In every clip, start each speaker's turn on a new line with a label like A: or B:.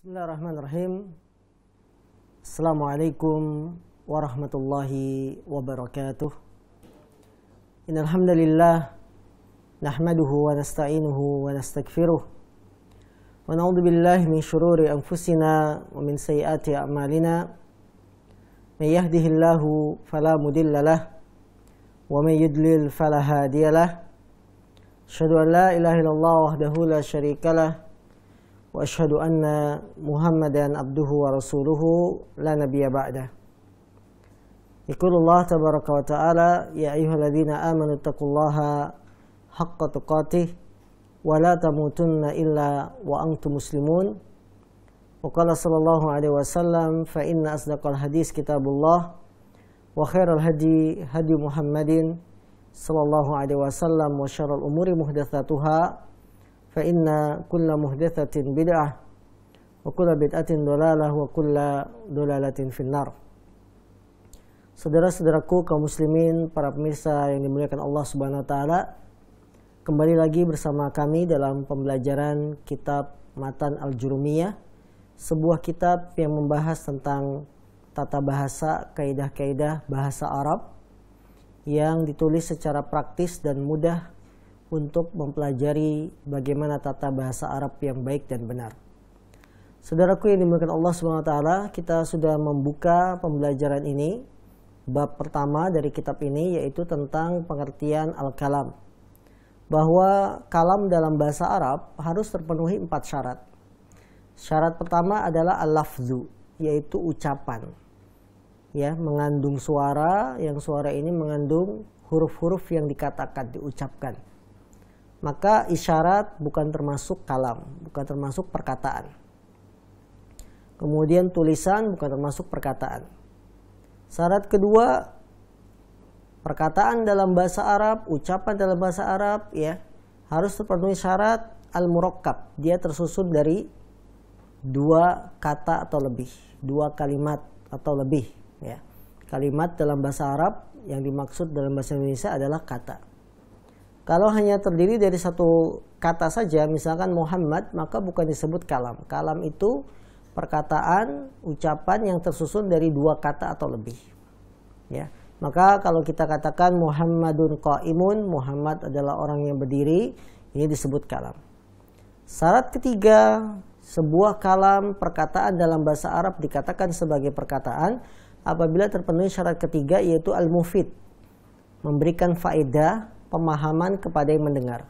A: Bismillahirrahmanirrahim. Assalamualaikum warahmatullahi wabarakatuh. Innal hamdalillah nahmaduhu wa nasta'inuhu wa nastaghfiruh wa na'udzu billahi min shururi anfusina wa min sayyiati a'malina. May yahdihillahu fala mudilla lahu wa may yudlil fala hadiya lahu. Asyhadu an la ilaha illallah wahdahu la syarika lahu wa asyhadu anna Muhammadan abduhu wa rasuluhu la nabiyya ba'dah. Yaqulullah tabaraka wa ta'ala ya ayyuhalladzina amanu taqullaha haqqa tuqatih wa la tamutunna illa wa antum muslimun. Wa qala sallallahu alaihi wasallam fa inna asdaqal hadis kitabullah wa khairal hadi hadi Muhammadin sallallahu alaihi wasallam wa syarrul umuri muhdatsatuha fa inna kulla muhdatsatin bid'ah wa kulla bid'atin dhalalah wa kulla dhalalatin finnar. Saudara-saudaraku kaum muslimin, para pemirsa yang dimuliakan Allah Subhanahu wa taala, kembali lagi bersama kami dalam pembelajaran kitab Matan Al-Jurumiyah, sebuah kitab yang membahas tentang tata bahasa, kaidah-kaidah bahasa Arab yang ditulis secara praktis dan mudah untuk mempelajari bagaimana tata bahasa Arab yang baik dan benar. Saudaraku yang dimuliakan Allah SWT, kita sudah membuka pembelajaran ini, bab pertama dari kitab ini, yaitu tentang pengertian al-kalam. Bahwa kalam dalam bahasa Arab harus terpenuhi 4 syarat. Syarat pertama adalah al-lafzu, yaitu ucapan. Ya, mengandung suara, yang suara ini mengandung huruf-huruf yang dikatakan, diucapkan. Maka isyarat bukan termasuk kalam, bukan termasuk perkataan. Kemudian tulisan bukan termasuk perkataan. Syarat kedua, perkataan dalam bahasa Arab, ucapan dalam bahasa Arab, ya, harus terpenuhi syarat al-murakkab. Dia tersusun dari 2 kata atau lebih, 2 kalimat atau lebih, ya. Kalimat dalam bahasa Arab yang dimaksud dalam bahasa Indonesia adalah kata. Kalau hanya terdiri dari 1 kata saja, misalkan Muhammad, maka bukan disebut kalam. Kalam itu perkataan, ucapan yang tersusun dari 2 kata atau lebih. Ya, maka kalau kita katakan Muhammadun qaimun, Muhammad adalah orang yang berdiri, ini disebut kalam. Syarat ketiga, sebuah kalam, perkataan dalam bahasa Arab dikatakan sebagai perkataan apabila terpenuhi syarat ketiga, yaitu al-mufid, memberikan faedah, pemahaman kepada yang mendengar.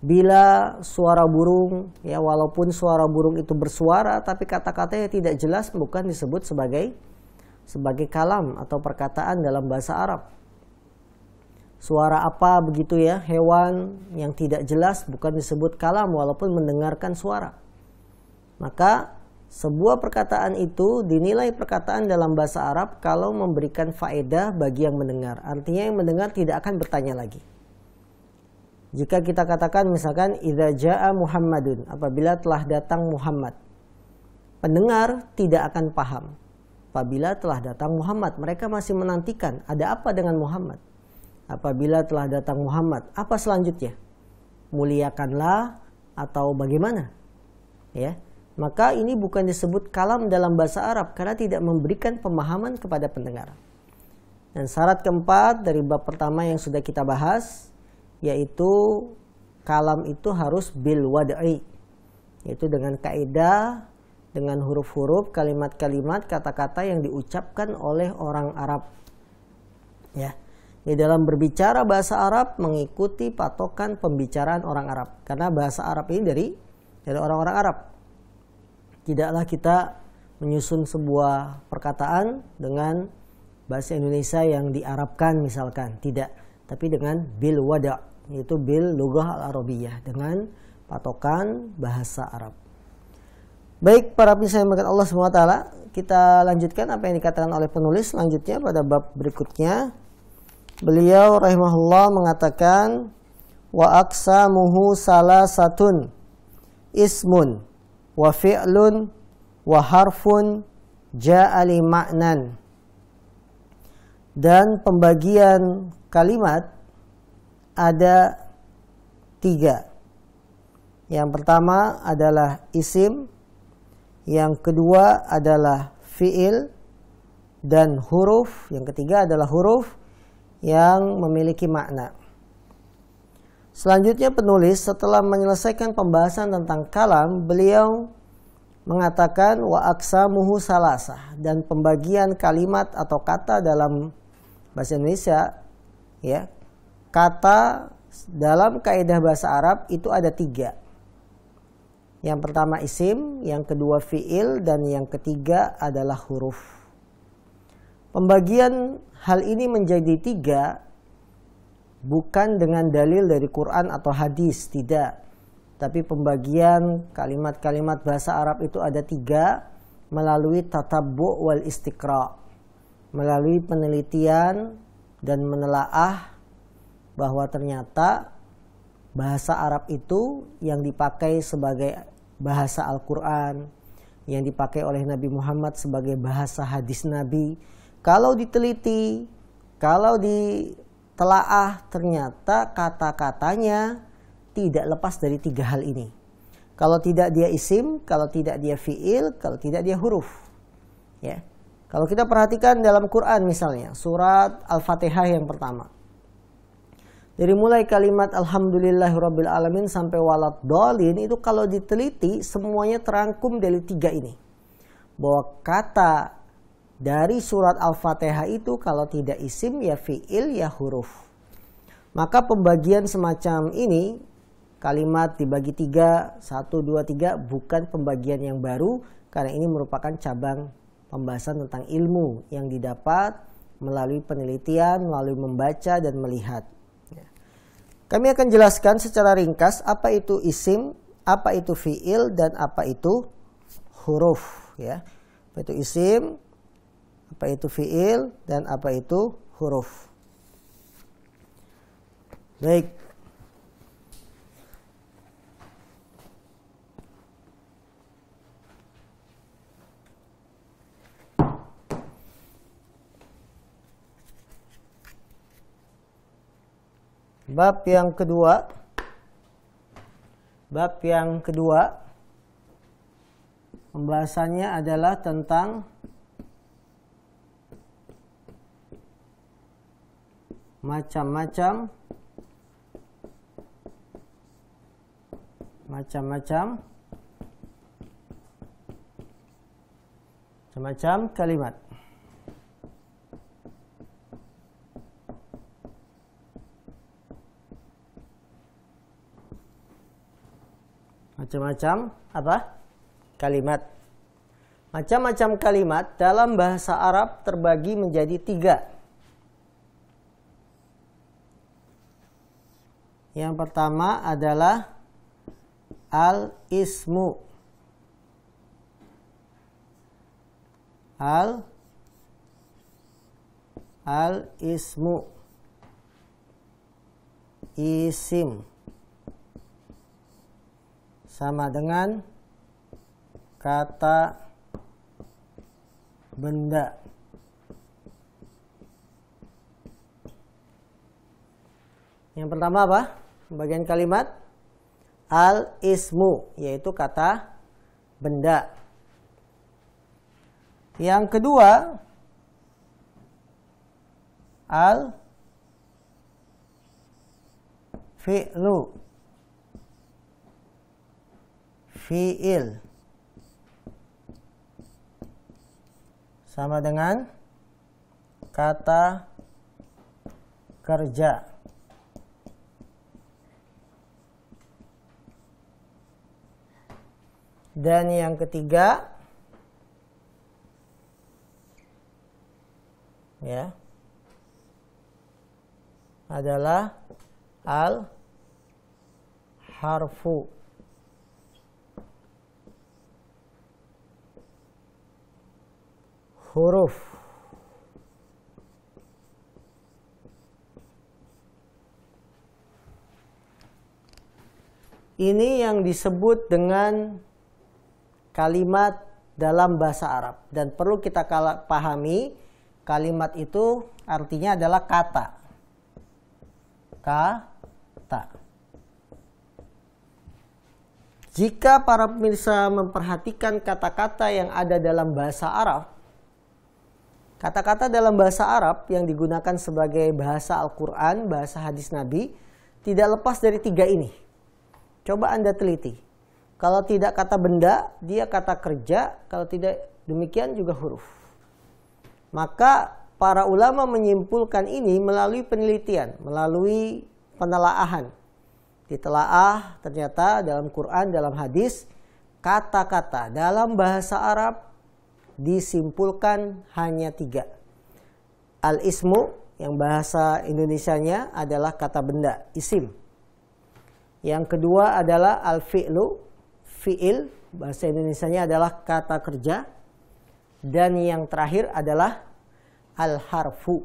A: Bila suara burung, ya, walaupun suara burung itu bersuara tapi kata-katanya tidak jelas, bukan disebut sebagai kalam atau perkataan dalam bahasa Arab. Suara apa begitu, ya, hewan yang tidak jelas bukan disebut kalam walaupun mendengarkan suara. Maka sebuah perkataan itu dinilai perkataan dalam bahasa Arab kalau memberikan faedah bagi yang mendengar. Artinya yang mendengar tidak akan bertanya lagi. Jika kita katakan misalkan idza jaa Muhammadun, apabila telah datang Muhammad, pendengar tidak akan paham. Apabila telah datang Muhammad, mereka masih menantikan ada apa dengan Muhammad. Apabila telah datang Muhammad, apa selanjutnya? Muliakanlah atau bagaimana? Ya. Maka ini bukan disebut kalam dalam bahasa Arab karena tidak memberikan pemahaman kepada pendengar. Dan syarat keempat dari bab pertama yang sudah kita bahas, yaitu kalam itu harus bil wad'i, yaitu dengan kaidah, dengan huruf-huruf, kalimat-kalimat, kata-kata yang diucapkan oleh orang Arab. Ya, di dalam berbicara bahasa Arab mengikuti patokan pembicaraan orang Arab, karena bahasa Arab ini dari orang-orang Arab. Tidaklah kita menyusun sebuah perkataan dengan bahasa Indonesia yang diarabkan misalkan, tidak, tapi dengan bil wada', yaitu bil lughah al-arabiyyah, dengan patokan bahasa Arab. Baik, para pemirsa yang dimuliakan Allah SWT, kita lanjutkan apa yang dikatakan oleh penulis selanjutnya pada bab berikutnya. Beliau rahimahullah mengatakan wa aqsamuhu salasatun ismun wa fi'lun wa harfun ja'ali ma'nan. Dan pembagian kalimat ada 3. Yang pertama adalah isim, yang kedua adalah fiil dan huruf, yang ketiga adalah huruf yang memiliki makna. Selanjutnya penulis setelah menyelesaikan pembahasan tentang kalam, beliau mengatakan wa aqsamuhu salasah, dan pembagian kalimat atau kata dalam bahasa Indonesia, ya, kata dalam kaidah bahasa Arab itu ada 3. Yang pertama isim, yang kedua fiil, dan yang ketiga adalah huruf. Pembagian hal ini menjadi 3 bukan dengan dalil dari Quran atau hadis, tidak. Tapi pembagian kalimat-kalimat bahasa Arab itu ada 3 melalui tatabbu' wal istiqra', melalui penelitian dan menelaah bahwa ternyata bahasa Arab itu yang dipakai sebagai bahasa Al-Quran, yang dipakai oleh Nabi Muhammad sebagai bahasa hadis Nabi. Kalau diteliti, kalau ditelaah, ternyata kata-katanya tidak lepas dari 3 hal ini. Kalau tidak dia isim, kalau tidak dia fiil, kalau tidak dia huruf. Ya. Kalau kita perhatikan dalam Quran misalnya, surat Al-Fatihah yang pertama. Dari mulai kalimat Alhamdulillahirabbil alamin sampai waladhdallin, itu kalau diteliti semuanya terangkum dari 3 ini. Bahwa kata dari surat Al-Fatihah itu kalau tidak isim ya fiil ya huruf. Maka pembagian semacam ini, kalimat dibagi 3, 1, 2, 3, bukan pembagian yang baru, karena ini merupakan cabang pembahasan tentang ilmu yang didapat melalui penelitian, melalui membaca dan melihat. Kami akan jelaskan secara ringkas apa itu isim, apa itu fiil, dan apa itu huruf. Ya. Apa itu isim, apa itu fiil, dan apa itu huruf. Baik. Bab yang kedua. Bab yang kedua pembahasannya adalah tentang macam-macam kalimat. Macam-macam apa? Kalimat. Macam-macam kalimat dalam bahasa Arab terbagi menjadi 3. Yang pertama adalah al-ismu. Al-ismu. Isim. Sama dengan kata benda. Yang pertama apa? Bagian kalimat al-ismu, yaitu kata benda. Yang kedua al-fi'lu. Fi'il sama dengan kata kerja. Dan yang ketiga ya adalah al-harfu. Huruf. Ini yang disebut dengan kalimat dalam bahasa Arab. Dan perlu kita pahami, kalimat itu artinya adalah kata. Kata. Jika para pemirsa memperhatikan kata-kata yang ada dalam bahasa Arab, kata-kata dalam bahasa Arab yang digunakan sebagai bahasa Al-Quran, bahasa hadis Nabi, tidak lepas dari 3 ini. Coba Anda teliti. Kalau tidak kata benda, dia kata kerja. Kalau tidak demikian juga huruf. Maka para ulama menyimpulkan ini melalui penelitian, melalui penelaahan. Ditelaah ternyata dalam Quran, dalam hadis, kata-kata dalam bahasa Arab disimpulkan hanya 3. Al-ismu, yang bahasa Indonesianya adalah kata benda, isim. Yang kedua adalah al-fi'lu, fi'il, bahasa Indonesianya adalah kata kerja. Dan yang terakhir adalah al-harfu,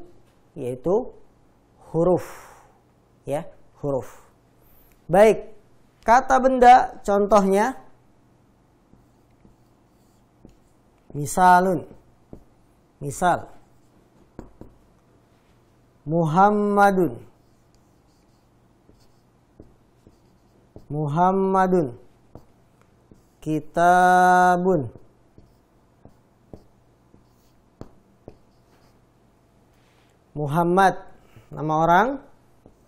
A: yaitu huruf. Ya, huruf. Baik, kata benda contohnya misalun. Misal Muhammadun. Muhammadun. Kitabun. Muhammad, nama orang,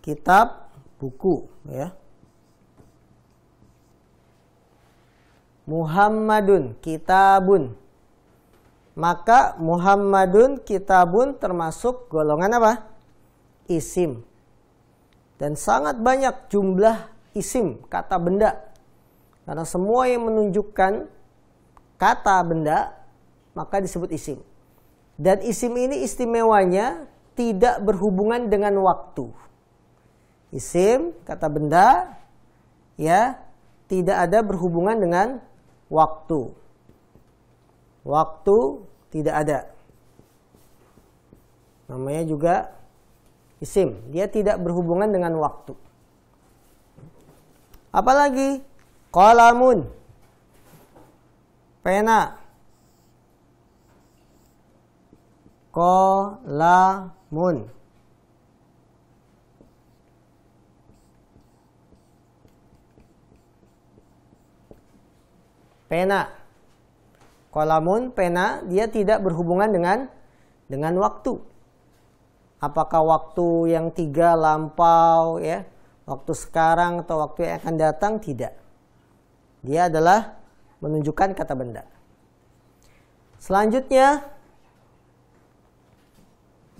A: kitab, buku, ya. Muhammadun, kitabun. Maka Muhammadun, kitabun termasuk golongan apa? Isim. Dan sangat banyak jumlah isim, kata benda. Karena semua yang menunjukkan kata benda, maka disebut isim. Dan isim ini istimewanya tidak berhubungan dengan waktu. Isim, kata benda, ya, tidak ada berhubungan dengan waktu. Waktu tidak ada. Namanya juga isim. Dia tidak berhubungan dengan waktu. Apalagi qalamun, pena. Qalamun. Pena. Qalamun, pena, dia tidak berhubungan dengan waktu. Apakah waktu yang 3 lampau, ya, waktu sekarang atau waktu yang akan datang? Tidak. Dia adalah menunjukkan kata benda. Selanjutnya,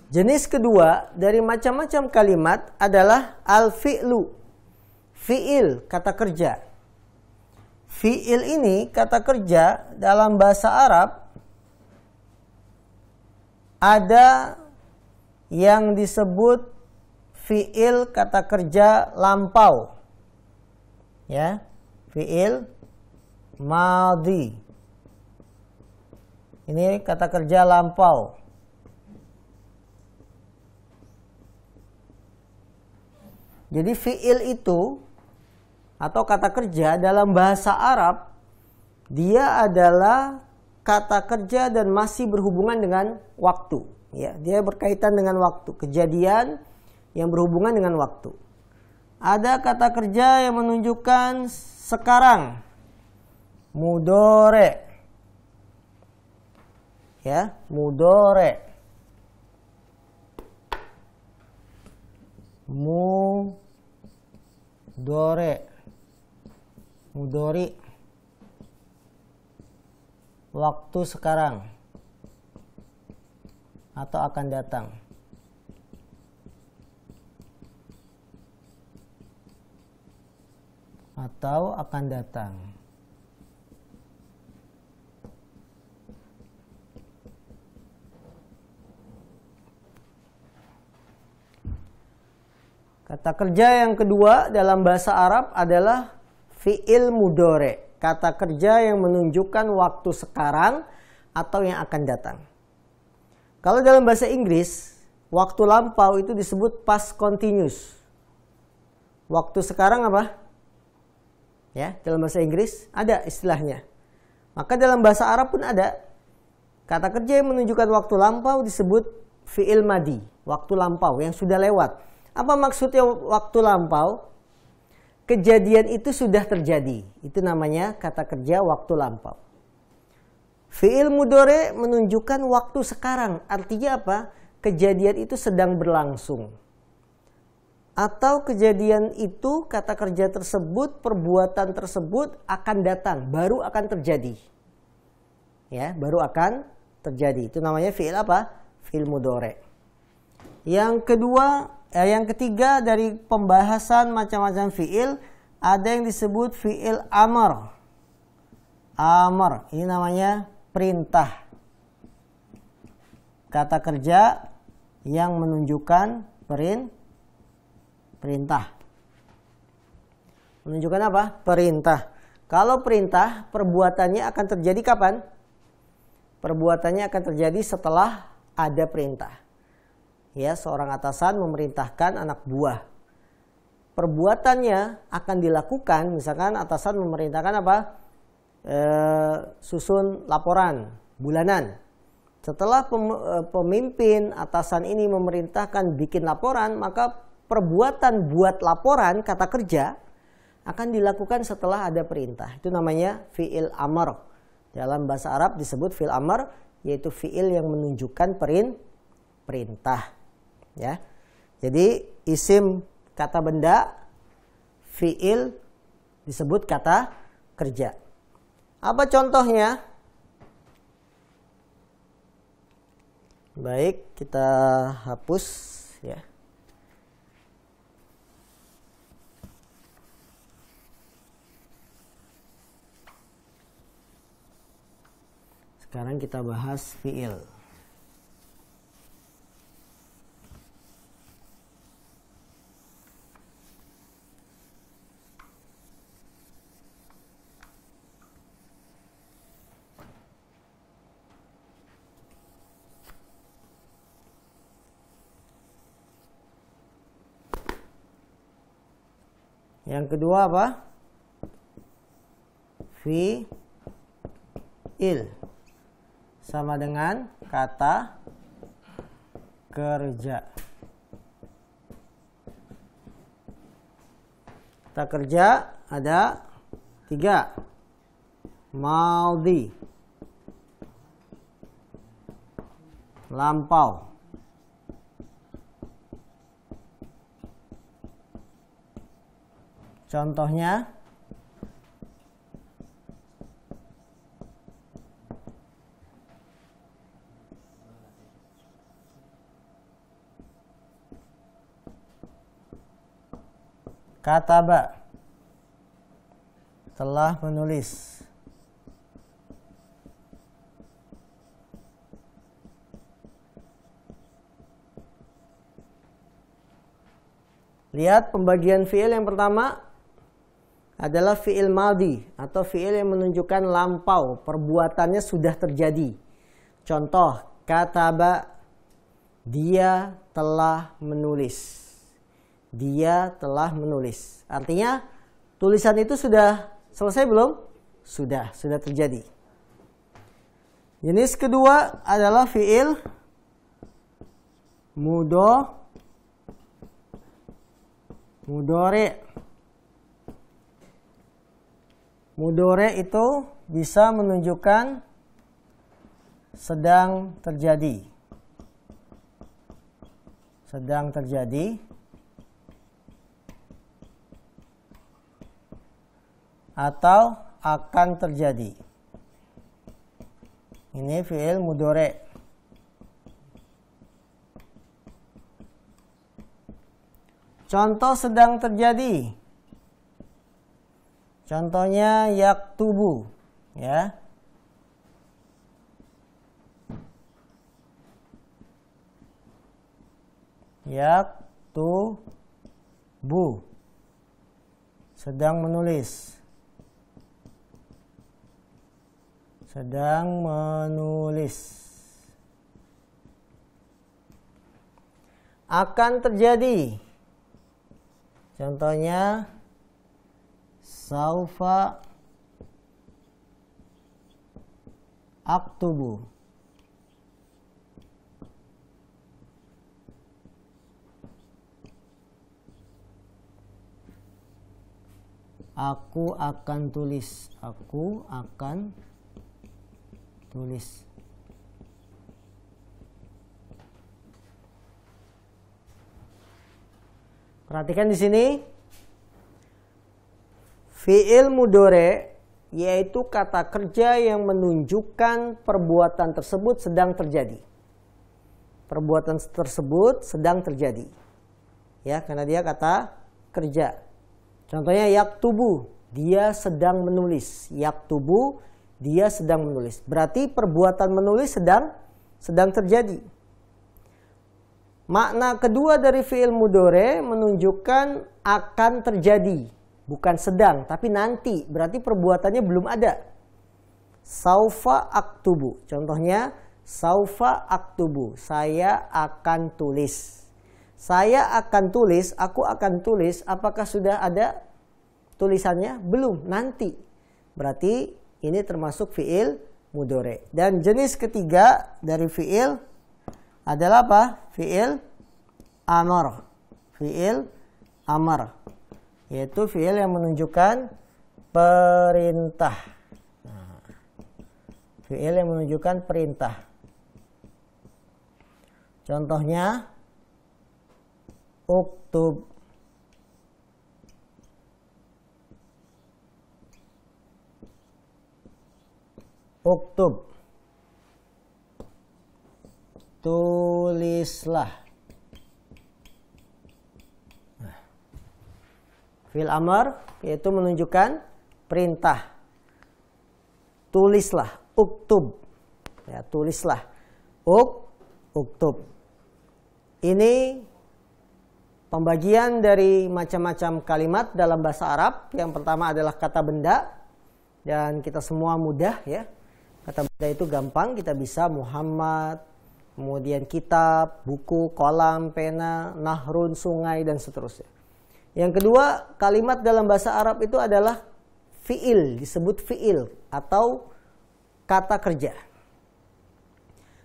A: jenis kedua dari macam-macam kalimat adalah al-fi'lu. Fi'il, kata kerja. Fi'il ini, kata kerja dalam bahasa Arab, ada yang disebut fi'il kata kerja lampau. Ya, fi'il madhi. Ini kata kerja lampau. Jadi fi'il itu atau kata kerja dalam bahasa Arab, dia adalah kata kerja dan masih berhubungan dengan waktu. Ya, dia berkaitan dengan waktu, kejadian yang berhubungan dengan waktu. Ada kata kerja yang menunjukkan sekarang, mudore. Ya, mudore. Mudore. Mudori, waktu sekarang atau akan datang. Atau akan datang. Kata kerja yang kedua dalam bahasa Arab adalah fi'il mudore, kata kerja yang menunjukkan waktu sekarang atau yang akan datang. Kalau dalam bahasa Inggris, waktu lampau itu disebut past continuous. Waktu sekarang apa? Ya, dalam bahasa Inggris ada istilahnya. Maka dalam bahasa Arab pun ada. Kata kerja yang menunjukkan waktu lampau disebut fi'il madi, waktu lampau yang sudah lewat. Apa maksudnya waktu lampau? kejadian itu sudah terjadi. Itu namanya kata kerja waktu lampau. Fi'il mudhari menunjukkan waktu sekarang. Artinya apa? Kejadian itu sedang berlangsung. Atau kejadian itu, kata kerja tersebut, perbuatan tersebut akan datang, baru akan terjadi. Ya, baru akan terjadi. Itu namanya fi'il apa? Fi'il mudhari. Yang ketiga dari pembahasan macam-macam fi'il, ada yang disebut fi'il amr. Amr, ini namanya perintah. Kata kerja yang menunjukkan perintah. Menunjukkan apa? Perintah. Kalau perintah, perbuatannya akan terjadi kapan? Perbuatannya akan terjadi setelah ada perintah. Ya, seorang atasan memerintahkan anak buah. Perbuatannya akan dilakukan, misalkan atasan memerintahkan apa? Susun laporan bulanan. Setelah pemimpin atasan ini memerintahkan bikin laporan, maka perbuatan buat laporan, kata kerja, akan dilakukan setelah ada perintah. Itu namanya fi'il amr. Dalam bahasa Arab disebut fi'il amr, yaitu fi'il yang menunjukkan perintah. Ya. Jadi isim kata benda, fi'il disebut kata kerja. Apa contohnya? Baik, kita hapus ya. Sekarang kita bahas fi'il. Yang kedua apa? Fi'il. Sama dengan kata kerja. Kata kerja ada 3. Madhi, lampau. Contohnya kataba, telah menulis. Lihat pembagian fi'il yang pertama adalah fi'il madhi atau fi'il yang menunjukkan lampau, perbuatannya sudah terjadi. Contoh, kataba, dia telah menulis. Dia telah menulis. Artinya tulisan itu sudah selesai belum? Sudah terjadi. Jenis kedua adalah fi'il mudhari. Mudhari itu bisa menunjukkan sedang terjadi. Sedang terjadi. Atau akan terjadi. Ini fi'il mudhari. Contoh sedang terjadi. Contohnya yaktubu, ya. Yaktubu, sedang menulis. Sedang menulis. Akan terjadi. Contohnya saufa aktubu. Aku akan tulis. Aku akan tulis. Perhatikan di sini. Fi'il mudhari yaitu kata kerja yang menunjukkan perbuatan tersebut sedang terjadi. Perbuatan tersebut sedang terjadi. Ya, karena dia kata kerja. Contohnya yaktubu, dia sedang menulis. Yaktubu, dia sedang menulis. Berarti perbuatan menulis sedang terjadi. Makna kedua dari fi'il mudhari menunjukkan akan terjadi, bukan sedang, tapi nanti. Berarti perbuatannya belum ada. Saufa aktubu. Contohnya saufa aktubu, saya akan tulis. Saya akan tulis, aku akan tulis, apakah sudah ada tulisannya? Belum, nanti. Berarti ini termasuk fi'il mudhari. Dan jenis ketiga dari fi'il adalah apa? Fi'il amar. Fi'il amar. Yaitu fi'il yang menunjukkan perintah. Fi'il yang menunjukkan perintah. Contohnya uktub. Uktub. Tulislah. Fi'il amar yaitu menunjukkan perintah. Tulislah. Uktub. Ya, tulislah. Uktub. Ini pembagian dari macam-macam kalimat dalam bahasa Arab. Yang pertama adalah kata benda. Dan kita semua mudah ya. Kata benda itu gampang. Kita bisa Muhammad, kemudian kitab, buku, kolam, pena, nahrun, sungai, dan seterusnya. Yang kedua, kalimat dalam bahasa Arab itu adalah fi'il. Disebut fi'il atau kata kerja.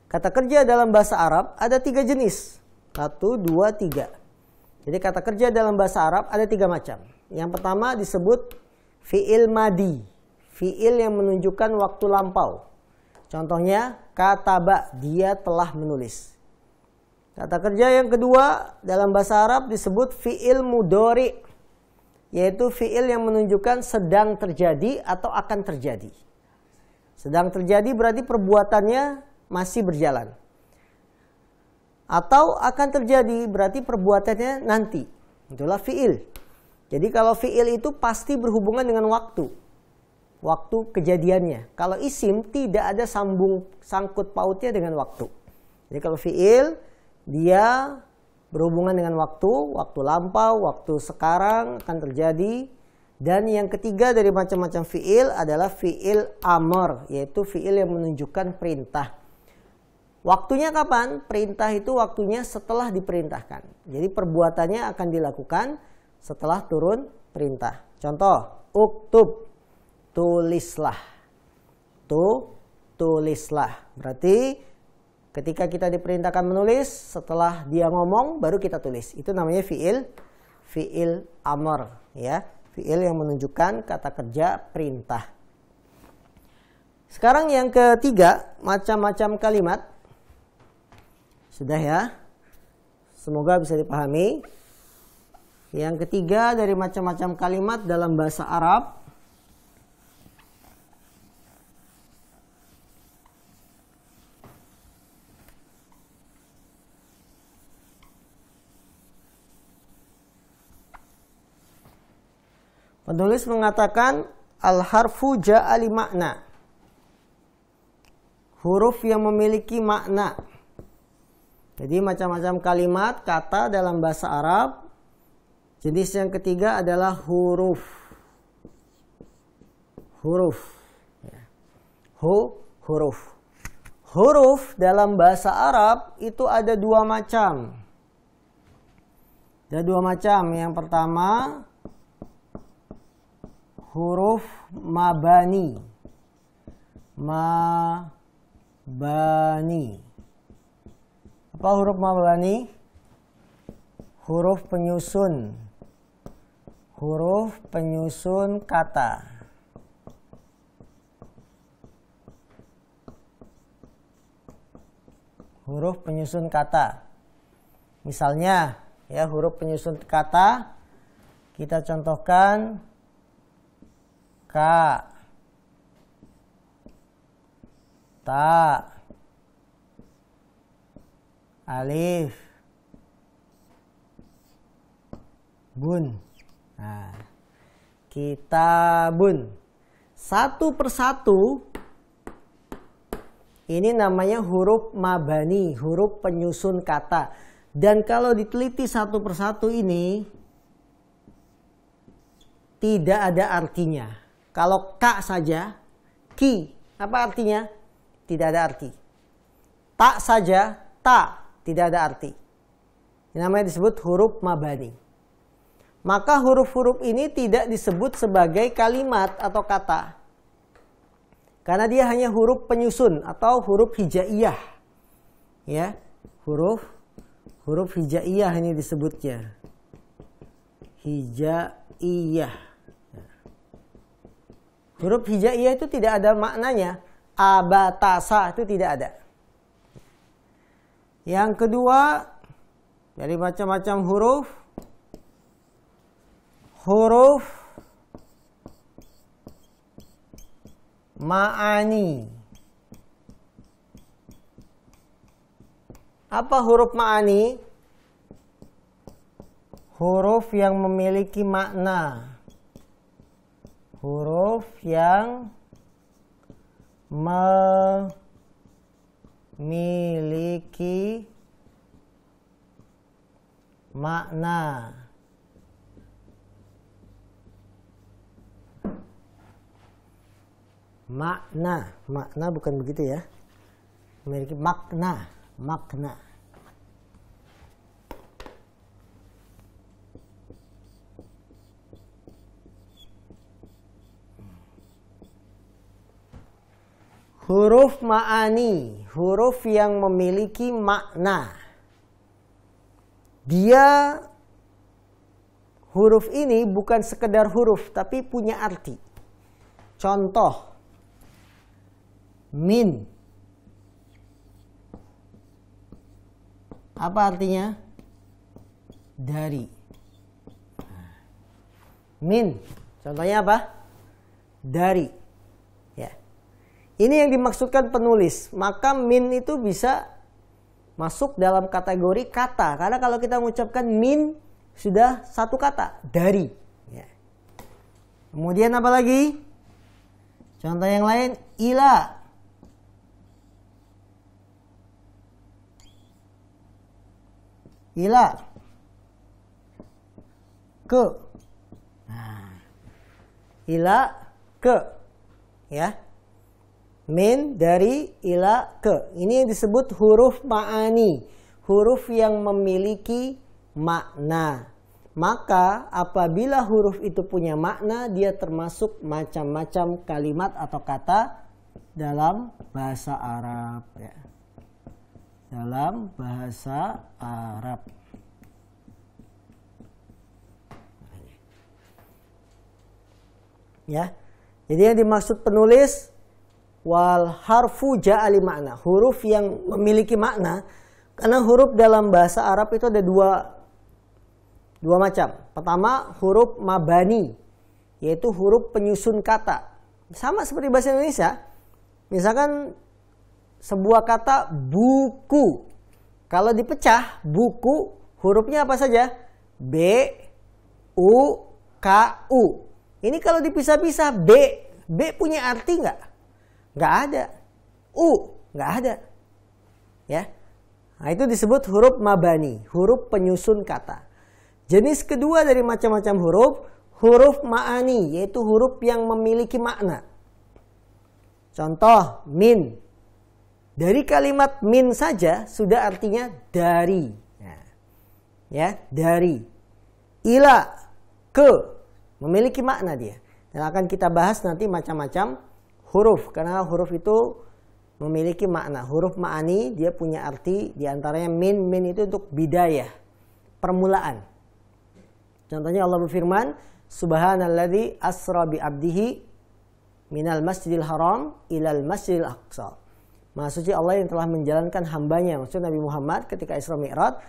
A: Kata kerja dalam bahasa Arab ada 3 jenis. 1, 2, 3. Jadi kata kerja dalam bahasa Arab ada 3 macam. Yang pertama disebut fi'il madi. Fi'il yang menunjukkan waktu lampau. Contohnya kataba, dia telah menulis. Kata kerja yang kedua dalam bahasa Arab disebut fi'il mudhari. Yaitu fi'il yang menunjukkan sedang terjadi atau akan terjadi. Sedang terjadi berarti perbuatannya masih berjalan. Atau akan terjadi berarti perbuatannya nanti. Itulah fi'il. Jadi kalau fi'il itu pasti berhubungan dengan waktu. Waktu kejadiannya. Kalau isim tidak ada sangkut pautnya dengan waktu. Jadi kalau fi'il dia berhubungan dengan waktu, waktu lampau, waktu sekarang akan terjadi. Dan yang ketiga dari macam-macam fi'il adalah fi'il amr, yaitu fi'il yang menunjukkan perintah. Waktunya kapan? Perintah itu waktunya setelah diperintahkan. Jadi perbuatannya akan dilakukan setelah turun perintah. Contoh, uktub, tulislah. Tulislah. Berarti ketika kita diperintahkan menulis, setelah dia ngomong baru kita tulis. Itu namanya fi'il amr, ya. Fi'il yang menunjukkan kata kerja perintah. Sekarang yang ketiga, macam-macam kalimat. Sudah ya. Semoga bisa dipahami. Yang ketiga dari macam-macam kalimat dalam bahasa Arab penulis mengatakan al-harfu ja'a li makna. Huruf yang memiliki makna. Jadi macam-macam kalimat, kata dalam bahasa Arab. Jenis yang ketiga adalah huruf. Huruf. Huruf. Huruf dalam bahasa Arab itu ada 2 macam. Ada 2 macam. Yang pertama huruf mabani. Mabani. Apa huruf mabani? Huruf penyusun. Huruf penyusun kata. Huruf penyusun kata. Misalnya, ya, huruf penyusun kata kita contohkan ka, ta, alif, bun. Nah, kitabun. Satu persatu ini namanya huruf mabani, huruf penyusun kata. Dan kalau diteliti satu persatu ini tidak ada artinya. Kalau ka saja, ki, apa artinya? Tidak ada arti. Ta saja, ta, tidak ada arti. Ini namanya disebut huruf mabani. Maka huruf-huruf ini tidak disebut sebagai kalimat atau kata. Karena dia hanya huruf penyusun atau huruf hijaiyah. Ya, huruf hijaiyah ini disebutnya. Hijaiyah. Huruf hijaiyah itu tidak ada maknanya. Abatasa itu tidak ada. Yang kedua, dari macam-macam huruf ma'ani. Apa huruf ma'ani? Huruf yang memiliki makna. Huruf yang memiliki makna. Makna bukan begitu ya. Memiliki makna. Huruf ma'ani, huruf yang memiliki makna. Huruf ini bukan sekedar huruf, tapi punya arti. Contoh, min. Apa artinya? Dari. Min. Contohnya apa? Dari. Ya. Ini yang dimaksudkan penulis. Maka min itu bisa masuk dalam kategori kata. Karena kalau kita mengucapkan min, sudah satu kata. Dari. Ya. Kemudian apa lagi? Contoh yang lain, ila. Ila. Ke. Nah. Ila, ke. Ya. Min, dari, ila, ke. Ini yang disebut huruf ma'ani. Huruf yang memiliki makna. Maka apabila huruf itu punya makna, dia termasuk macam-macam kalimat atau kata dalam bahasa Arab. Ya. Dalam bahasa Arab. Ya. Jadi yang dimaksud penulis wal harfu ja'ali makna, huruf yang memiliki makna. Karena huruf dalam bahasa Arab itu ada dua macam. Pertama, huruf mabani, yaitu huruf penyusun kata. Sama seperti bahasa Indonesia. Misalkan sebuah kata buku. Kalau dipecah, buku, hurufnya apa saja? B, U, K, U. Ini kalau dipisah-pisah, B punya arti nggak? Nggak ada. U, nggak ada. Ya. Nah, itu disebut huruf mabani, huruf penyusun kata. Jenis kedua dari macam-macam huruf ma'ani, yaitu huruf yang memiliki makna. Contoh, min. Dari kalimat min saja sudah artinya dari. Ya, dari. Ila, ke, memiliki makna dia. Dan akan kita bahas nanti macam-macam huruf, karena huruf itu memiliki makna. Huruf ma'ani dia punya arti, diantaranya min itu untuk bidayah, permulaan. Contohnya Allah berfirman, Subhanalladzi asra bi 'abdihi minal masjidil haram ilal masjidil aqsa. Maha suci Allah yang telah menjalankan hambanya, maksud Nabi Muhammad ketika Isra Mi'raj,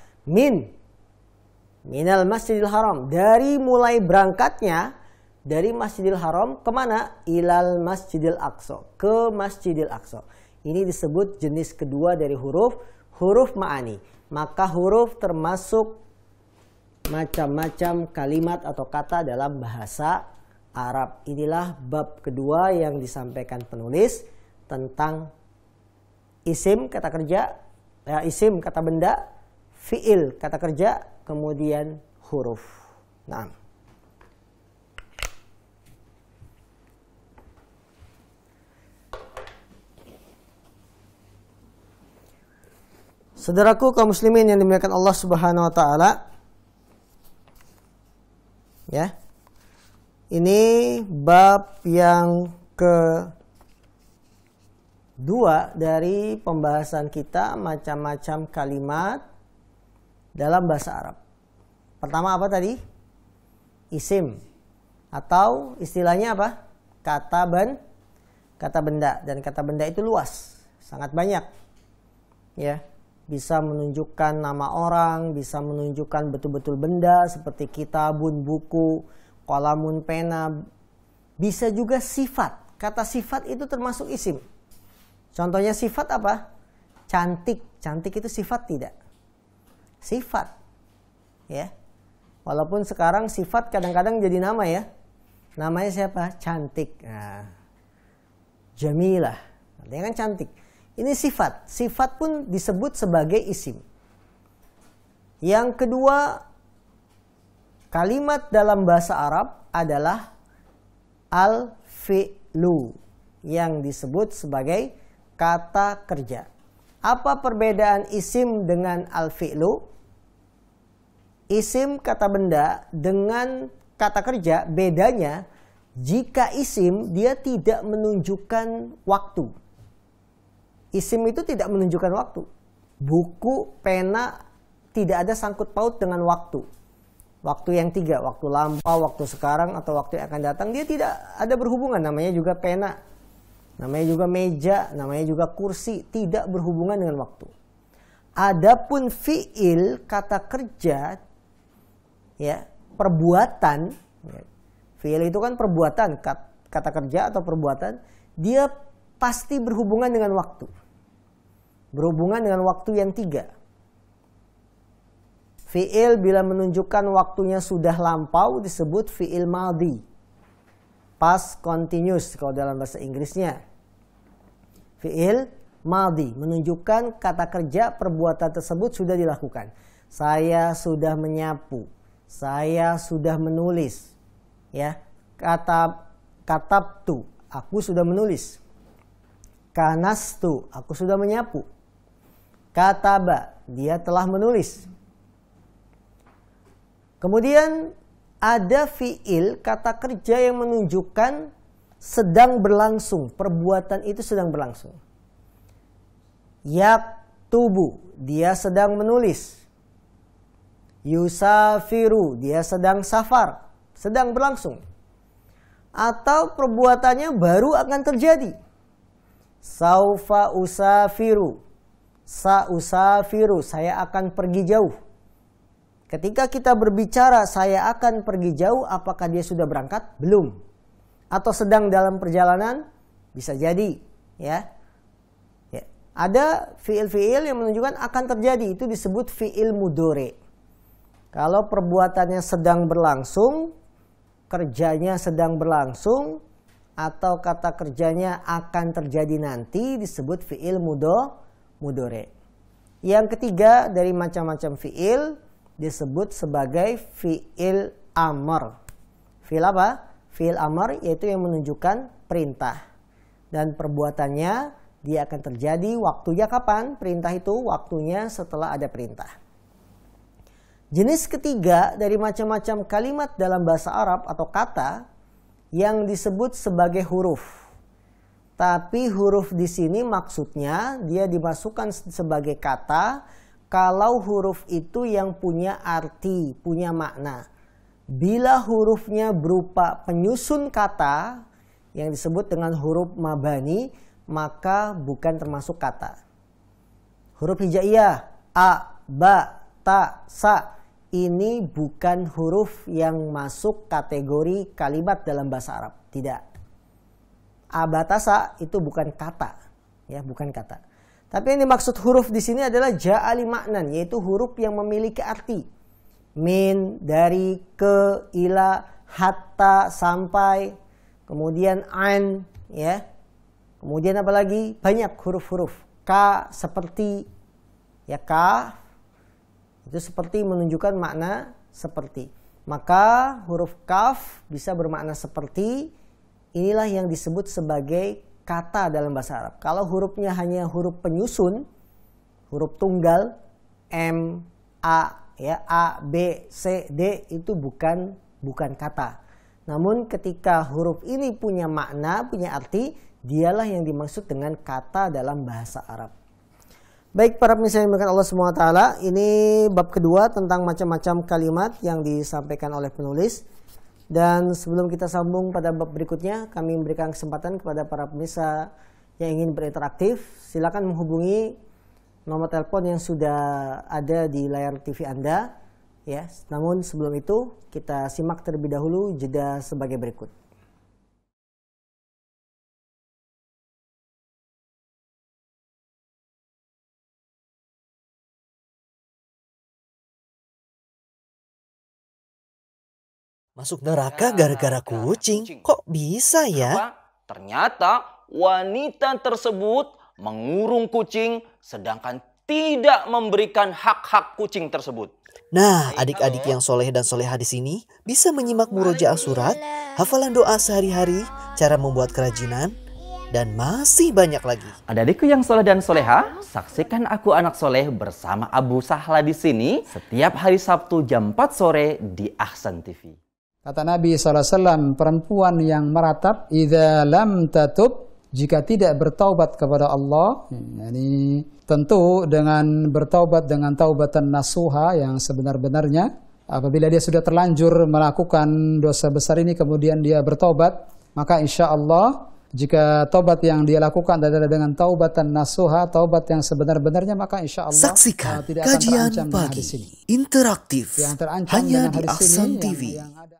A: minal masjidil haram, dari mulai berangkatnya dari Masjidil Haram kemana? Ilal masjidil aqsa, ke Masjidil Aqsa. Ini disebut jenis kedua dari huruf ma'ani. Maka huruf termasuk macam-macam kalimat atau kata dalam bahasa Arab. Inilah bab kedua yang disampaikan penulis tentang isim kata kerja, isim kata benda, fiil kata kerja, kemudian huruf. Nah, saudaraku kaum muslimin yang dimuliakan Allah Subhanahu wa taala, ya. Ini bab yang kedua dari pembahasan kita macam-macam kalimat dalam bahasa Arab. Pertama apa tadi? Isim, atau istilahnya apa? Kata benda, dan kata benda itu luas, sangat banyak. Ya, bisa menunjukkan nama orang, bisa menunjukkan betul-betul benda seperti kitabun, buku, qalamun, pena. Bisa juga sifat. Kata sifat itu termasuk isim. Contohnya sifat apa? Cantik. Cantik itu sifat tidak? Sifat. Ya. Walaupun sekarang sifat kadang-kadang jadi nama ya. Namanya siapa? Cantik. Nah, Jamilah. Artinya kan cantik. Ini sifat. Sifat pun disebut sebagai isim. Yang kedua, kalimat dalam bahasa Arab adalah al-fi'lu, yang disebut sebagai kata kerja. Apa perbedaan isim dengan al-fi'lu? Isim kata benda dengan kata kerja, bedanya jika isim dia tidak menunjukkan waktu. Isim itu tidak menunjukkan waktu. Buku, pena tidak ada sangkut paut dengan waktu. Waktu yang tiga, waktu lampau, waktu sekarang, atau waktu yang akan datang, dia tidak ada berhubungan. Namanya juga pena, namanya juga meja, namanya juga kursi, tidak berhubungan dengan waktu. Adapun fi'il, kata kerja, ya, perbuatan, ya, fi'il itu kan perbuatan, kata kerja atau perbuatan, dia pasti berhubungan dengan waktu. Berhubungan dengan waktu yang tiga. Fi'il bila menunjukkan waktunya sudah lampau disebut fi'il madhi. Past continuous kalau dalam bahasa Inggrisnya. Fi'il madhi menunjukkan kata kerja perbuatan tersebut sudah dilakukan. Saya sudah menyapu. Saya sudah menulis. Ya, katabtu, aku sudah menulis. Kanastu, aku sudah menyapu. Kataba, dia telah menulis. Kemudian ada fi'il, kata kerja yang menunjukkan sedang berlangsung. Perbuatan itu sedang berlangsung. Yaktubu, dia sedang menulis. Yusafiru, dia sedang safar. Sedang berlangsung. Atau perbuatannya baru akan terjadi. Saufa usafiru. Sausafiru, saya akan pergi jauh. Ketika kita berbicara saya akan pergi jauh, apakah dia sudah berangkat? Belum. Atau sedang dalam perjalanan? Bisa jadi. Ya. Ada fiil-fiil yang menunjukkan akan terjadi. Itu disebut fiil mudhari. Kalau perbuatannya sedang berlangsung, kerjanya sedang berlangsung, atau kata kerjanya akan terjadi nanti, disebut fiil mudhari. Yang ketiga dari macam-macam fiil disebut sebagai fi'il amr. Fi'il apa? Fi'il amr yaitu yang menunjukkan perintah. Dan perbuatannya dia akan terjadi waktunya kapan? Perintah itu waktunya setelah ada perintah. Jenis ketiga dari macam-macam kalimat dalam bahasa Arab atau kata yang disebut sebagai huruf. Tapi huruf di sini maksudnya dia dimasukkan sebagai kata kalau huruf itu yang punya arti, punya makna. Bila hurufnya berupa penyusun kata yang disebut dengan huruf mabani, maka bukan termasuk kata. Huruf hijaiyah, a, ba, ta, sa, ini bukan huruf yang masuk kategori kalimat dalam bahasa Arab. Tidak. A, ba, ta, sa itu bukan kata, ya, bukan kata. Tapi yang dimaksud huruf di sini adalah ja'ali maknan, yaitu huruf yang memiliki arti. Min, dari, ke, ila, hatta, sampai, kemudian an, ya. Kemudian apa lagi? Banyak huruf-huruf. Ka, seperti, ya, ka itu seperti menunjukkan makna seperti. Maka huruf kaf bisa bermakna seperti. Inilah yang disebut sebagai kata dalam bahasa Arab. Kalau hurufnya hanya huruf penyusun, huruf tunggal, M, A, ya, A, B, C, D itu bukan kata. Namun ketika huruf ini punya makna, punya arti, dialah yang dimaksud dengan kata dalam bahasa Arab. Baik para pemirsa yang dimuliakan Allah SWT, ini bab kedua tentang macam-macam kalimat yang disampaikan oleh penulis. Dan sebelum kita sambung pada bab berikutnya, kami memberikan kesempatan kepada para pemirsa yang ingin berinteraktif. Silakan menghubungi nomor telepon yang sudah ada di layar TV Anda, ya. Namun sebelum itu kita simak terlebih dahulu jeda sebagai berikut.
B: Masuk neraka gara-gara kucing? Kok bisa ya?
C: Ternyata wanita tersebut mengurung kucing sedangkan tidak memberikan hak-hak kucing tersebut.
B: Nah, adik-adik yang soleh dan soleha di sini bisa menyimak murojaah surat, hafalan doa sehari-hari, cara membuat kerajinan, dan masih banyak lagi.
C: Adik-adikku yang soleh dan soleha, saksikan Aku Anak Soleh bersama Abu Sahla di sini setiap hari Sabtu jam 4 sore di Ahsan TV.
D: Kata Nabi SAW, perempuan yang meratap, idza lam tatub, jika tidak bertaubat kepada Allah, yani tentu dengan bertaubat dengan taubatan nasuha yang sebenar-benarnya. Apabila dia sudah terlanjur melakukan dosa besar ini, kemudian dia bertaubat, maka insya Allah jika taubat yang dia lakukan adalah dengan taubatan nasuha, taubat yang sebenar-benarnya, maka insya Allah
B: saksikan
D: tidak akan
B: kajian
D: terancam
B: pagi
D: dengan hadis ini.
B: interaktif
D: Yang terancam
B: hanya
D: dengan
B: di
D: hadis
B: Ahsan
D: ini
B: TV.
D: yang ada.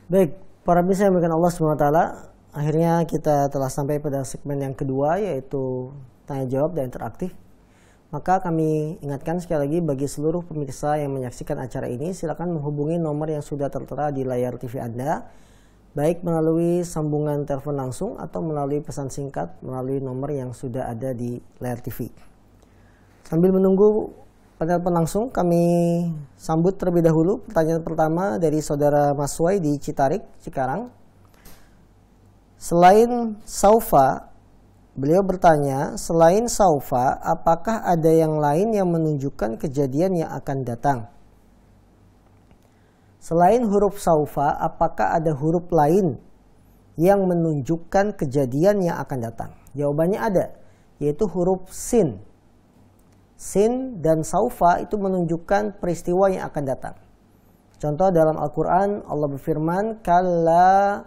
A: Baik, para pemirsa yang dimuliakan Allah SWT, akhirnya kita telah sampai pada segmen yang kedua, yaitu tanya jawab dan interaktif. Maka kami ingatkan sekali lagi bagi seluruh pemirsa yang menyaksikan acara ini, silakan menghubungi nomor yang sudah tertera di layar TV Anda, baik melalui sambungan telepon langsung atau melalui pesan singkat melalui nomor yang sudah ada di layar TV. Sambil menunggu penelpon langsung, kami sambut terlebih dahulu pertanyaan pertama dari saudara Mas Wai di Citarik, Cikarang. Selain saufa, beliau bertanya, selain saufa, apakah ada yang lain yang menunjukkan kejadian yang akan datang? Selain huruf saufa, apakah ada huruf lain yang menunjukkan kejadian yang akan datang? Jawabannya ada, yaitu huruf sin. Sin dan saufa itu menunjukkan peristiwa yang akan datang. Contoh dalam Al-Quran, Allah berfirman, kalla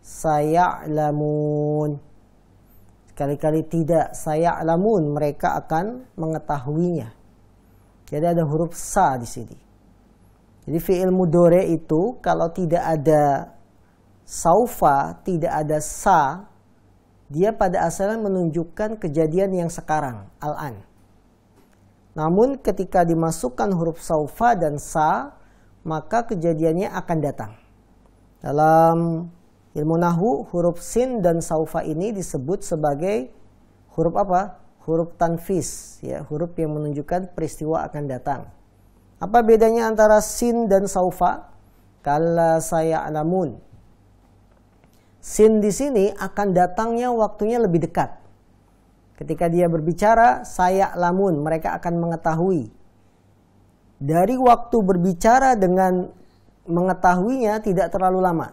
A: saya'lamun. Sekali-kali tidak, saya'lamun, mereka akan mengetahuinya. Jadi ada huruf sa di sini. Jadi fi'il mudhari itu kalau tidak ada saufa, tidak ada sa, dia pada asalnya menunjukkan kejadian yang sekarang, al-an. Namun ketika dimasukkan huruf saufa dan sa, maka kejadiannya akan datang. Dalam ilmu nahwu, huruf sin dan saufa ini disebut sebagai huruf apa? Huruf tanfis, ya, huruf yang menunjukkan peristiwa akan datang. Apa bedanya antara sin dan saufa? Kalla saya'lamun. Sin di sini akan datangnya waktunya lebih dekat. Ketika dia berbicara, saya'lamun, mereka akan mengetahui. Dari waktu berbicara dengan mengetahuinya tidak terlalu lama.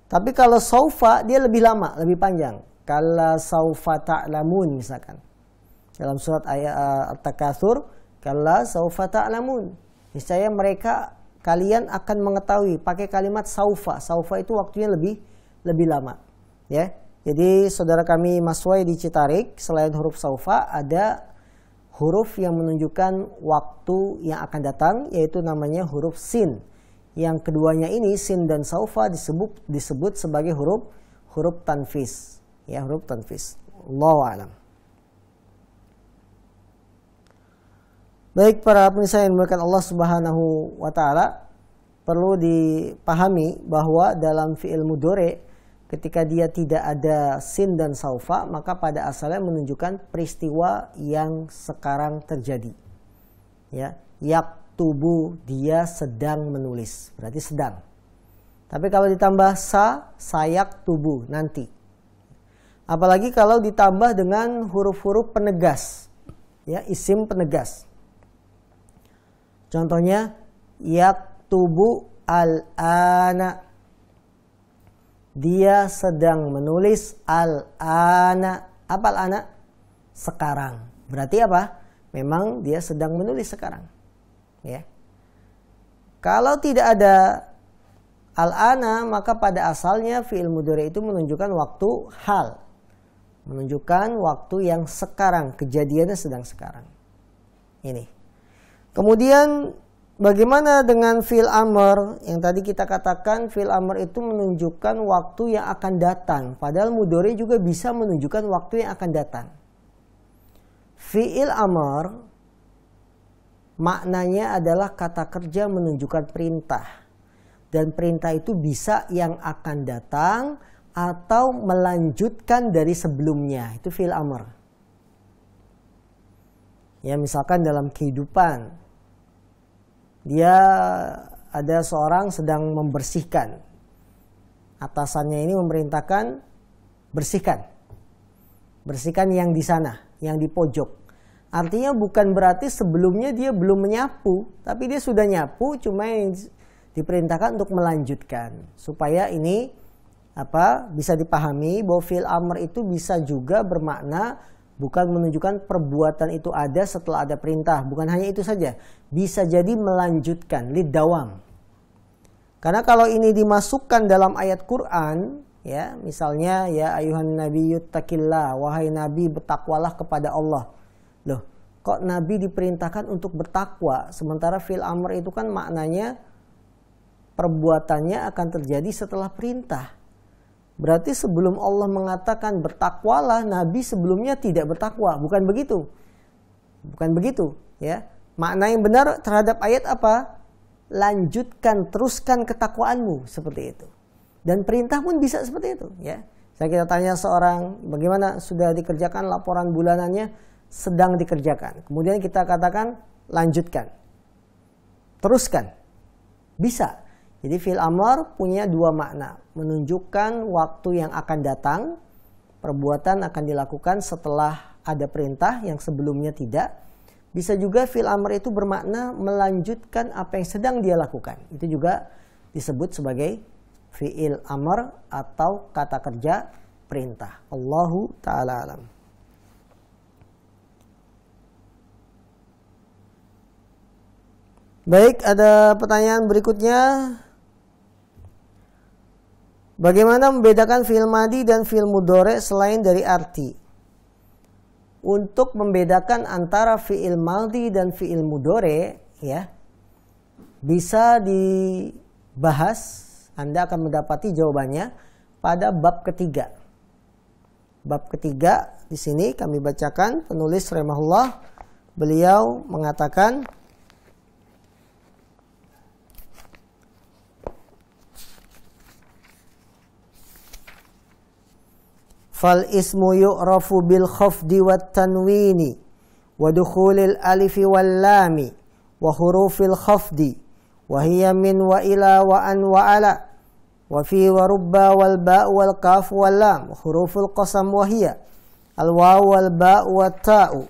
A: Tapi kalau saufa dia lebih lama, lebih panjang. Kalla saufa ta'lamun misalkan. Dalam surat ayat At-Takatsur, kalla saufa ta'lamun. Niscaya mereka kalian akan mengetahui, pakai kalimat saufa. Saufa itu waktunya lebih lama, ya. Jadi saudara kami Maswai di Citarik, selain huruf saufa ada huruf yang menunjukkan waktu yang akan datang, yaitu namanya huruf sin. Yang keduanya ini, sin dan saufa, disebut sebagai huruf tanfis, ya, huruf tanfis. Allahu a'lam. Baik para pemirsa yang dimuliakan Allah Subhanahu wa taala, perlu dipahami bahwa dalam fi'il mudhari ketika dia tidak ada sin dan saufa, maka pada asalnya menunjukkan peristiwa yang sekarang terjadi. Ya, yaktubu, dia sedang menulis, berarti sedang. Tapi kalau ditambah sayak tubuh, nanti. Apalagi kalau ditambah dengan huruf-huruf penegas, ya, isim penegas. Contohnya yaktubu al-ana, dia sedang menulis al-ana. Apa al-ana? Sekarang. Berarti apa? Memang dia sedang menulis sekarang. Ya. Kalau tidak ada al-ana, maka pada asalnya fi'il mudhari itu menunjukkan waktu hal. Menunjukkan waktu yang sekarang, kejadiannya sedang sekarang. Ini. Kemudian bagaimana dengan fi'il amr? Yang tadi kita katakan fi'il amr itu menunjukkan waktu yang akan datang. Padahal mudhari juga bisa menunjukkan waktu yang akan datang. Fi'il amr maknanya adalah kata kerja menunjukkan perintah. Dan perintah itu bisa yang akan datang atau melanjutkan dari sebelumnya. Itu fi'il amr. Ya, misalkan dalam kehidupan, dia ada seorang sedang membersihkan. Atasannya ini memerintahkan bersihkan. Bersihkan yang di sana, yang di pojok. Artinya bukan berarti sebelumnya dia belum menyapu, tapi dia sudah nyapu, cuma yang diperintahkan untuk melanjutkan. Supaya ini bisa dipahami bahwa fi'il amr itu bisa juga bermakna bukan menunjukkan perbuatan itu ada setelah ada perintah. Bukan hanya itu saja. Bisa jadi melanjutkan. Lidawam. Karena kalau ini dimasukkan dalam ayat Quran. Ya, misalnya ya ayuhan nabiyyut taqillah. Wahai nabi, bertakwalah kepada Allah. Loh, kok nabi diperintahkan untuk bertakwa. Sementara fi'il amr itu kan maknanya perbuatannya akan terjadi setelah perintah. Berarti sebelum Allah mengatakan bertakwalah, Nabi sebelumnya tidak bertakwa. Bukan begitu. Bukan begitu. Ya. Makna yang benar terhadap ayat apa? Lanjutkan, teruskan ketakwaanmu. Seperti itu. Dan perintah pun bisa seperti itu. Ya. Saya kita tanya seorang, bagaimana sudah dikerjakan laporan bulanannya? Sedang dikerjakan. Kemudian kita katakan, lanjutkan. Teruskan. Bisa. Jadi fi'il amr punya dua makna. Menunjukkan waktu yang akan datang. Perbuatan akan dilakukan setelah ada perintah yang sebelumnya tidak. Bisa juga fi'il amr itu bermakna melanjutkan apa yang sedang dia lakukan. Itu juga disebut sebagai fi'il amr atau kata kerja perintah. Allahu ta'ala alam. Baik, ada pertanyaan berikutnya. Bagaimana membedakan fi'il madhi dan fi'il mudhari selain dari arti? Untuk membedakan antara fi'il madhi dan fi'il mudhari, ya, bisa dibahas. Anda akan mendapati jawabannya pada bab ketiga. Bab ketiga di sini kami bacakan, penulis rahimahullah, beliau mengatakan, fal ismu yu'rafu bil khafdi wat tanwini wa dukhulil alifi wal lami wa hurufil khafdi wa hiya min wa ila wa an wa ala wa fi wa rubba wal ba wal kaf wal lam huruful qasam wa hiya al waw wal ba wa ta'u.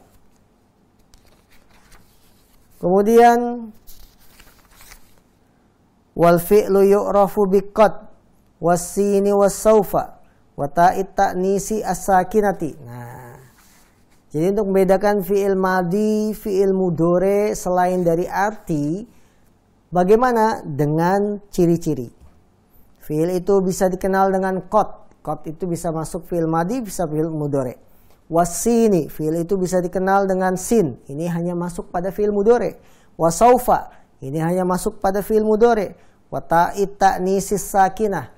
A: Kemudian wal fi'lu yu'rafu bi qad wasini wasaufa, wa ta'it ta'nisi as-sakinati. Nah, jadi untuk membedakan fi'il madi, fi'il mudhari selain dari arti, bagaimana dengan ciri-ciri. Fi'il itu bisa dikenal dengan qad. Qad itu bisa masuk fi'il madi, bisa fi'il mudhari. Wasini, fi'il itu bisa dikenal dengan sin. Ini hanya masuk pada fi'il mudhari. Wasaufa, ini hanya masuk pada fi'il mudhari. Wa ta'it ta'nisis sakinah.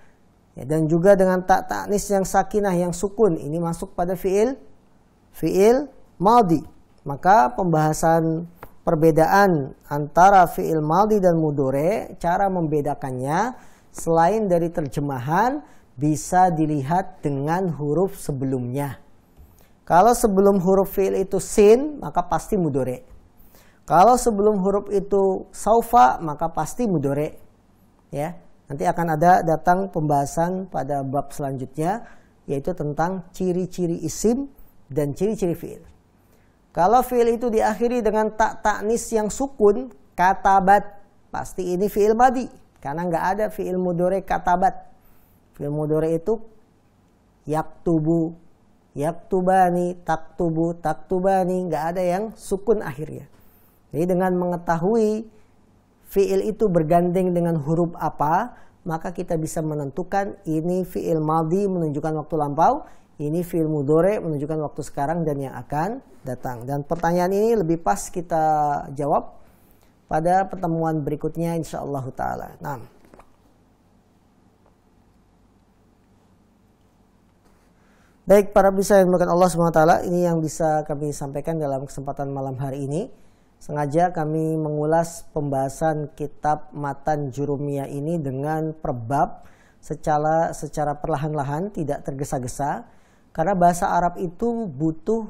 A: Ya, dan juga dengan ta'nis yang sakinah, yang sukun, ini masuk pada fi'il madi. Maka pembahasan perbedaan antara fi'il madi dan mudhari, cara membedakannya selain dari terjemahan bisa dilihat dengan huruf sebelumnya. Kalau sebelum huruf fi'il itu sin, maka pasti mudhari. Kalau sebelum huruf itu saufa, maka pasti mudhari. Ya, nanti akan ada datang pembahasan pada bab selanjutnya, yaitu tentang ciri-ciri isim dan ciri-ciri fi'il. Kalau fi'il itu diakhiri dengan ta'nis yang sukun, katabat, pasti ini fi'il madi. Karena nggak ada fi'il mudhari katabat. Fi'il mudhari itu yaktubu, yaktubani, taktubu, taktubani, nggak ada yang sukun akhirnya. Jadi dengan mengetahui fi'il itu bergandeng dengan huruf apa, maka kita bisa menentukan ini fi'il madi menunjukkan waktu lampau, ini fi'il mudhari menunjukkan waktu sekarang dan yang akan datang. Dan pertanyaan ini lebih pas kita jawab pada pertemuan berikutnya insyaallah ta'ala. Nah, baik para pemirsa yang dimuliakan Allah SWT, ini yang bisa kami sampaikan dalam kesempatan malam hari ini. Sengaja kami mengulas pembahasan kitab Matan Jurumiyah ini dengan per bab secara perlahan-lahan, tidak tergesa-gesa. Karena bahasa Arab itu butuh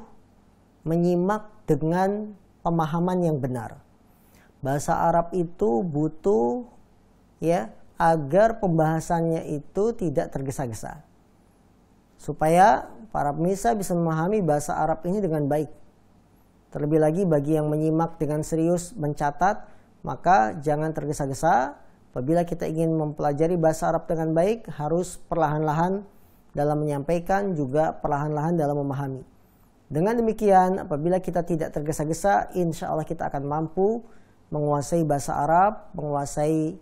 A: menyimak dengan pemahaman yang benar. Bahasa Arab itu butuh ya agar pembahasannya itu tidak tergesa-gesa. Supaya para pemirsa bisa memahami bahasa Arab ini dengan baik. Terlebih lagi bagi yang menyimak dengan serius, mencatat, maka jangan tergesa-gesa. Apabila kita ingin mempelajari bahasa Arab dengan baik, harus perlahan-lahan dalam menyampaikan, juga perlahan-lahan dalam memahami. Dengan demikian, apabila kita tidak tergesa-gesa, insya Allah kita akan mampu menguasai bahasa Arab, menguasai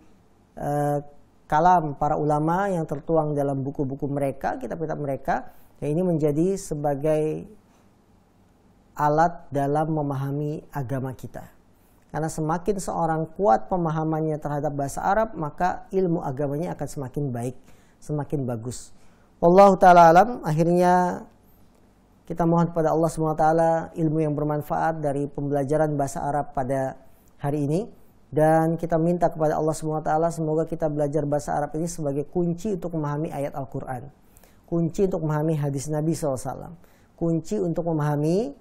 A: kalam para ulama yang tertuang dalam buku-buku mereka, kitab-kitab mereka. Dan ini menjadi sebagai alat dalam memahami agama kita. Karena semakin seorang kuat pemahamannya terhadap bahasa Arab, maka ilmu agamanya akan semakin baik, semakin bagus. Wallahu ta'ala alam. Akhirnya kita mohon kepada Allah SWT ilmu yang bermanfaat dari pembelajaran bahasa Arab pada hari ini. Dan kita minta kepada Allah SWT semoga kita belajar bahasa Arab ini sebagai kunci untuk memahami ayat Al-Quran. Kunci untuk memahami hadis Nabi SAW. Kunci untuk memahami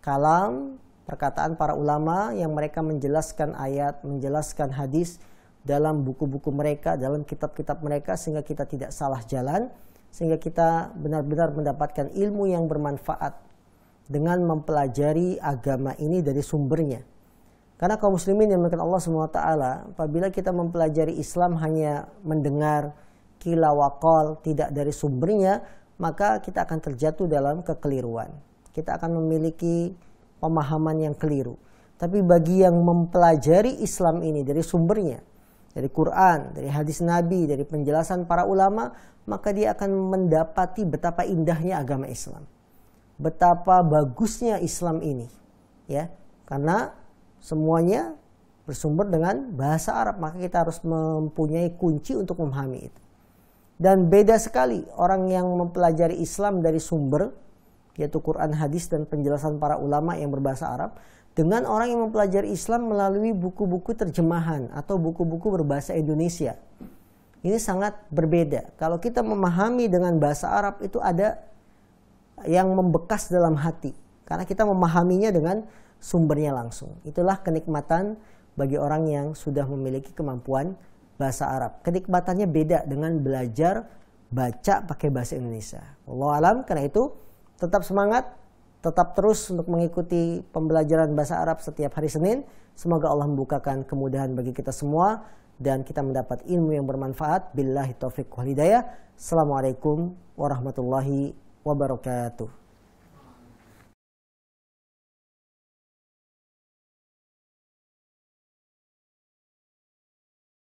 A: kalam, perkataan para ulama yang mereka menjelaskan ayat, menjelaskan hadis dalam buku-buku mereka, dalam kitab-kitab mereka, sehingga kita tidak salah jalan, sehingga kita benar-benar mendapatkan ilmu yang bermanfaat dengan mempelajari agama ini dari sumbernya. Karena kaum muslimin yang dimuliakan Allah SWT, apabila kita mempelajari Islam hanya mendengar qila wa qal, tidak dari sumbernya, maka kita akan terjatuh dalam kekeliruan. Kita akan memiliki pemahaman yang keliru. Tapi bagi yang mempelajari Islam ini dari sumbernya, dari Quran, dari hadis Nabi, dari penjelasan para ulama, maka dia akan mendapati betapa indahnya agama Islam. Betapa bagusnya Islam ini. Ya, karena semuanya bersumber dengan bahasa Arab, maka kita harus mempunyai kunci untuk memahami itu. Dan beda sekali orang yang mempelajari Islam dari sumber, yaitu Quran, hadis, dan penjelasan para ulama yang berbahasa Arab, dengan orang yang mempelajari Islam melalui buku-buku terjemahan atau buku-buku berbahasa Indonesia. Ini sangat berbeda. Kalau kita memahami dengan bahasa Arab, itu ada yang membekas dalam hati. Karena kita memahaminya dengan sumbernya langsung. Itulah kenikmatan bagi orang yang sudah memiliki kemampuan bahasa Arab. Kenikmatannya beda dengan belajar baca pakai bahasa Indonesia. Wallahu alam. Karena itu tetap semangat, tetap terus untuk mengikuti pembelajaran bahasa Arab setiap hari Senin. Semoga Allah membukakan kemudahan bagi kita semua dan kita mendapat ilmu yang bermanfaat. Billahi taufiq wal hidayah. Assalamualaikum warahmatullahi wabarakatuh.